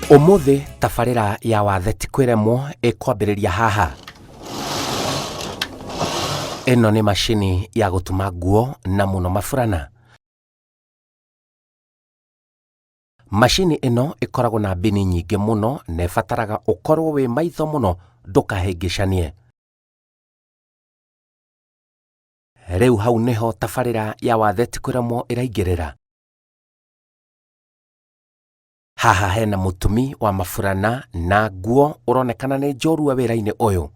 Umuthi tabarira ya wathe tikwiremwo ikwambiriria haha. Ino ni mashini ya gutuma nguo na muno maburana. Mashini ino ikoragwo na bini nyingi muno na ibataraga ukorwo wi maitho muno ndukahingicanie. Riu hau niho tabarira ya wathe tikwiremwo iraingirira. Haha hena mutumi wa maburana na nguo uronekana ni njorua wira-ini uyu.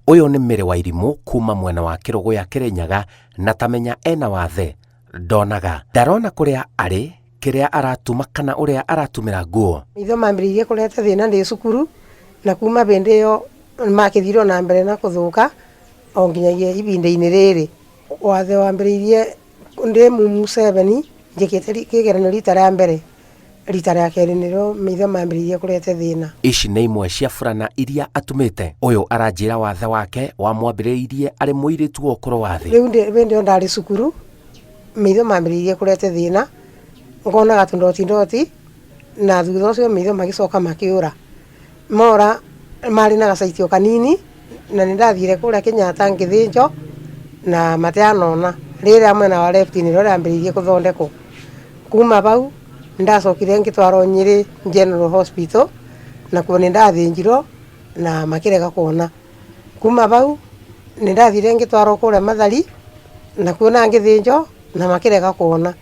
Uyu ni Mary Wairimu kuma mwena wa Kiruguya Kirinyaga na tamenya ena wathe ndonaga ndarona kuria ari kiria aratuma kana uria aratumira nguo. Itho mambiririe kureta thina ndi cukuru na kuma bende yo makithiro na mbere na kuthuka o nginyagia ibinde-ini riri. Wathe wambiririe ndi mumu 7 njikite kigeranio rita rĩa mbere. Rita rĩa keri niro mitho mambiririe kureta thina. Ici nĩ imwe cia burana iria atumite. Uyu aranjira wathe wake wamwambiriirie ari muiritu okoro wathe. Riu bende ndari cukuru mitho mambiririe kureta thina. Ngona gatundoti na thutha ucio mitho magicoka makiura. Mora mari na gacaitio kanini na nindathire kuria Kenyatta ngithinjo na mateanona. Rira mwena wa left ni rora ambiririe kuthondeko. Kuma bau ndacokire ngitwaro Nyeri General Hospital na kuo nindathinjiro na makirega kuona. Kuma bau nindathire ngitwaro kuria Mathari na kuo na ngithinjo na makirega kuona.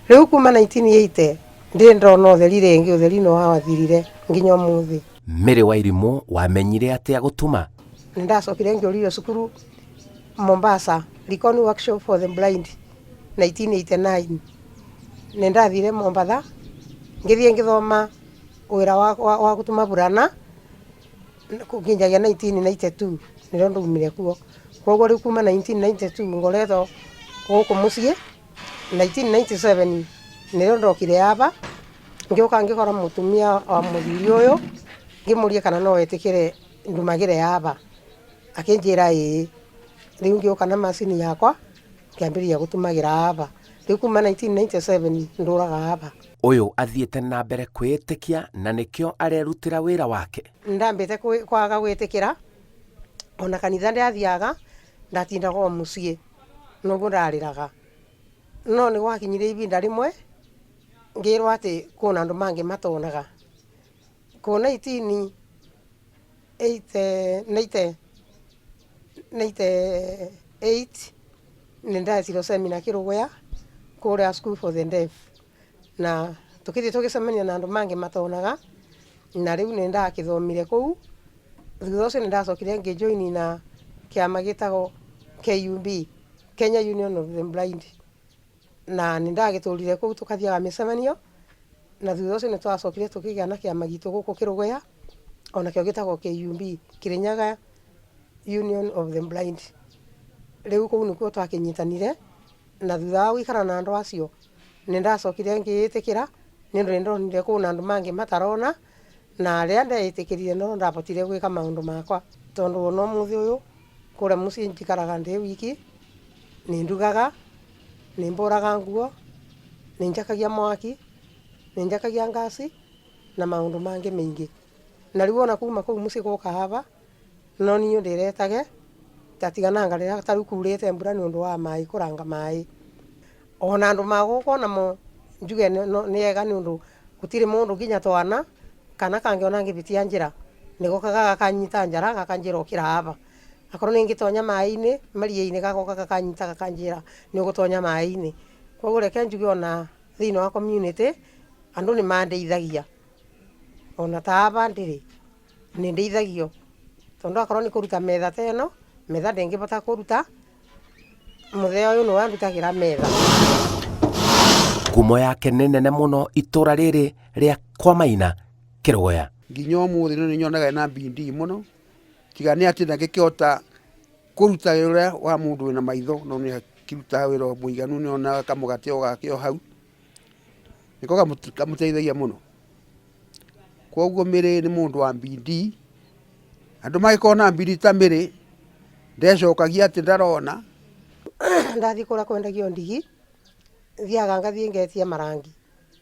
Riu kuma 1980 ndi ndona utheri ringi, utheri no wathirire nginya umuthi. Mary Wairimu wamenyire atia gutuma? Ndacokire ngiorio cukuru Mombasa, Likoni Workshop for the Blind 1989. Nindathire Mombasa ngithie ngithoma wira wa gutuma burana kuginjagia 1992 niro ndumire kuo. Koguo riu kuma 1992 ngoretwo guku mucii. 1997 niro ndokire aba ngioka ngikora mutumia wa muthiri uyu ngimuria kana no etikire ndumagire aba. Akinjira riu ngioka na macini yakwa kiambiria gutumagira aba. Riu kuma 1997 nduraga aba. Uyu athiete na mbere kwitikia na nikio arerutira wira wake. Ndambite kwaga gwitikira ona kanitha ndathiaga ndatindaga o mucii noguo ndariraga. No ni gwakinyire ibinda rimwe ngirwa ati kuna andu mangi matonaga. Ku 1998 nindacirwo semina Kiruguya kuria School for the Deaf na tukithie tugicemania na andu mangi matonaga na riu nindakithomire kuu. Thutha ucio nindacokire ngijoini na kiama gitagwo KUB, Kenya Union of the Blind, na nindagiturire kuu tukathiaga micemanio na thutha ucio nitwacokire tukigia na kiama gitu guku Kiruguya ona kio gitagwo KUB, Kirinyaga Union of the Blind. Riu kuu nikuo twakinyitanire na thutha wa gwikara na andu acio nindacokire ngiitikira nindu ndonire kuna andu mangi matarona na aria ndeitikirire no ndapotire gwika maundu makwa tondu no muthi uyu kuria mucii njikaraga ndi wiki nindugaga nimburaga nguo ninjakagia mwaki ninjakagia ngasi na maundu mangi maingi. Na riu ona kuma kuu mucii guka haba no niyo ndiretage tatigana ngarira taru kurite mbura ni undu wa mai kuranga mai. Ona andu maguko namo njuge ni ega ni undu gutire mundu nginya twana kana kangiona ngibitia njira nigokaga gakanyita njara gakanjira ukira haba. Akorwo ningitonya mai-ini maria-ini gagoka gakanyita gakanjira ni ugutonya mai-ini. Koguo reke njuge ona thiini wa community andu ni mandeithagia ona ta haba ndiri ni ndeithagio tondu akorwo ni kuruta metha teno metha ndengibota kuruta muthea uyu no wandutagira metha. Ngumo yake nĩ nene muno itura riri ria kwa Maina Kiruguya. Nginya umuthi ni nyonaga na bindi muno tiga ni ati ndangikihota kuruta wira wa mundu wina maitho no ni akiruta wira muiganu ni ona kamugate o gakio hau niko kamuteithagia muno. Koguo Mary ni mundu wa bindi. Andu magikona bindi ta Mary ndecokagia ati ndarona ndathi kura kwendagio ndigi thiaga ngathie ngetia marangi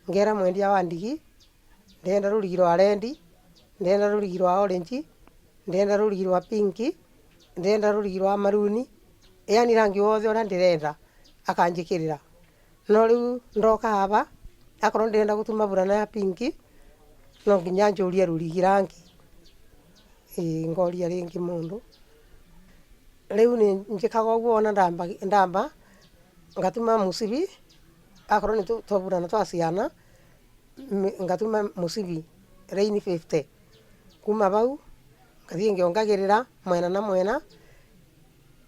ngera mwendia wa ndigi ndenda rurigi rwa rendi, ndenda rurigi rwa orange, ndenda rurigi rwa pinki, ndenda rurigi rwa maruni, yani rangi wothe uria ndirenda akanjikirira. No riu ndoka haba akorwo ndenda gutuma burana ya pinki no nginya njurie rurigi rangi ngoria ringi mundu. Riu ni njikaga uguo ona ndamba ngatuma musibi akorwo ni twaburana twa ciana ngatuma musibi raini 50 kuma bau ngathie ngiongagirira mwena na mwena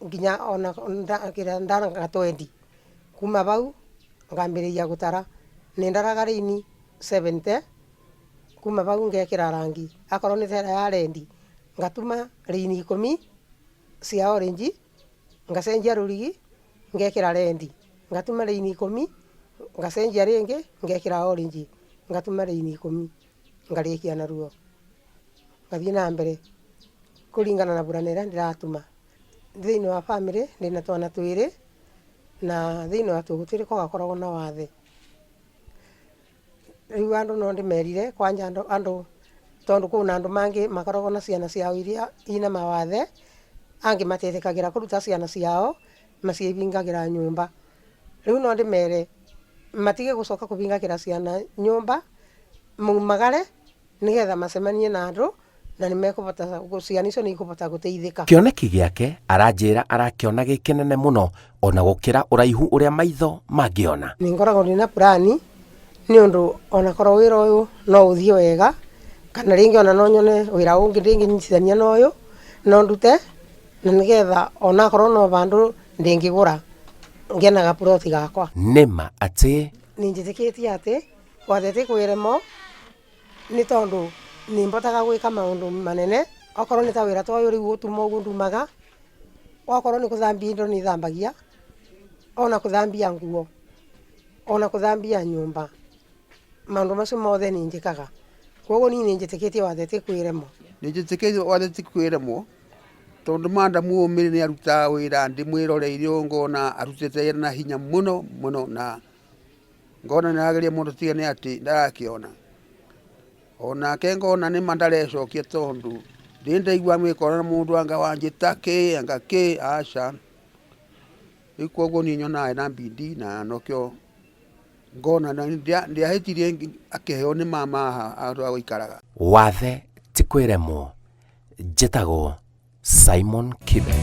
nginya ona ndana gatwendi kuma bau ngambiriria gutara ni ndaraga raini 70 kuma bau ngekira rangi akorwo ni thera ya rendi ngatuma raini 10 cia orange ngacenjia rurigi ngekira rendi ngatuma raini 10 ngacenjia ringi ngekira orange ngatuma raini 10 ngarikia naruo ngathie na mbere kuringana na burana ira ndiratuma. Thiini wa family ndina twana twiri na thiini wa tugutiri ko gakoragwo na wathe. Riu andu no ndimerire kwanja andu tondu kuna andu mangi makoragwo na ciana ciao iria ina mawathe angi mateithikagira kuruta ciana ciao macievingagira nyumba. Riu no ndimere matige gucoka kuvingagira ciana nyumba mumagare nigetha macemanie na andu na nimekubota ciana icio nikubota guteithika. Kioneki giake aranjira arakiona gikenene muno ona gukira uraihu uria maitho mangiona. Ningoragwo ndina plani ni undu ona korwo wira uyu no uthie wega kana ringi ona no nyone wira ungi ndinginyitithania na uyu no ndute na nigetha ona korwo no bandu ndingigura ngenaga ploti gakwa. Nima ati ninjitikitie ati wathete kwiremo ni tondu nimbotaga gwika maundu manene okorwo ni ta wira ta uyu riu utuma ugu ndumaga okorwo ni kuthambia indo ni thambagia ona kuthambia nguo ona kuthambia nyumba maundu macio mothe ni njikaga koguo ni njitikitie wathete kwiremo. Ninjitikitie wathete kwiremo tondu madamu umiri ni aruta wira ndimwiroreire ngona arutete na hinya muno muno na ngona nirageria mundu tigane ati ndarakiona ona kengona ni mandarecokia tondu ndindaigua mwikora na mundu anga wanjitake anga ki aca ikoguo ni nyona na bindi na nokyo ngona na ndiahitirie akiheo ni mama andu agwikaraga. Wathe ti kwiremwo. Njitagwo Simon Kibe.